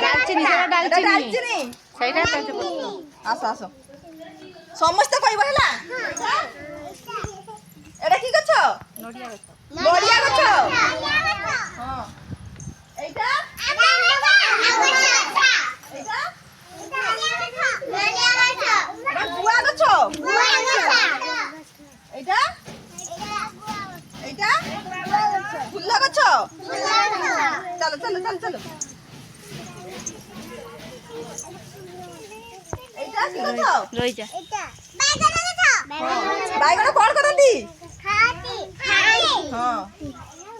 ডালচিনি আস আস সমস্ত কইব হেলা এটা কি গছ নড়িয়া গছ হ্যাঁ এইটা এইটা গুয়া গছ এইটা এইটা ফুল গছ চলো চলো চলো চলো এইটা কি গছ রই যা বাইগণ কোন করନ୍ତି খাই হ্যাঁ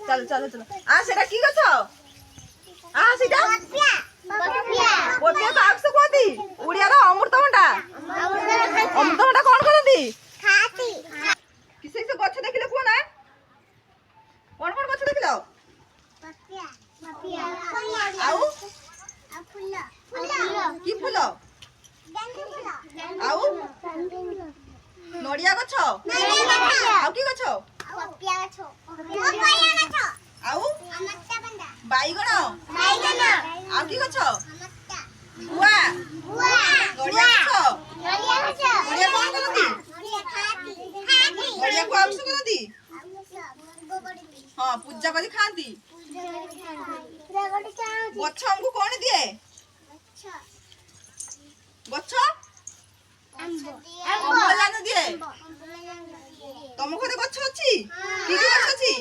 চলো চলো চলো সেটা কি গছ সেটা পপিয়া কাকসু কোନ୍ତି ওড়িয়ার অমৃতভଣ୍ଡা অমৃতভଣ୍ଡা কোন করନ୍ତି কিসে কিসে গছ দেখিলে কোন কোন কোন গছ দেখিল আউ কি ফুল আউ নড়িয়া গছ আউ কি গছ আউ বাইগণ আউ কি গছ গুয়া নড়িয়া গছ নড়িয়া কোন করନ୍ତି নড়িয়া কো আমসু କରନ୍ତି ହଁ ପୂଜା କରି ଖାଆନ୍ତି ଗଛ ଆମକୁ କଣ ଦିଏ ଗଛ ଅମ୍ଳଜାନ ଦିଏ ତମ ଘରେ ଗଛ ଅଛି କି କି ଗଛ ଅଛି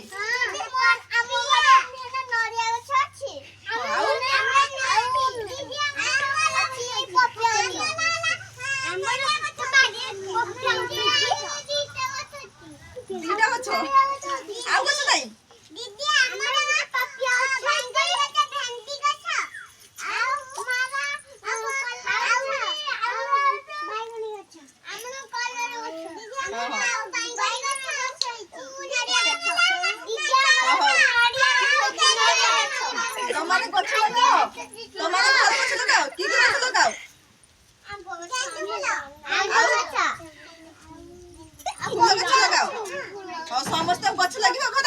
ଦିଟା ଗଛ ଆଉ ଗଛ ନାହିଁ তোমারে গছ লগাও তোমারে ঘর গছ লগাও কি কি গছ লগাও ফুল গছ লগাও সমস্ত গছ লাগিব ঘর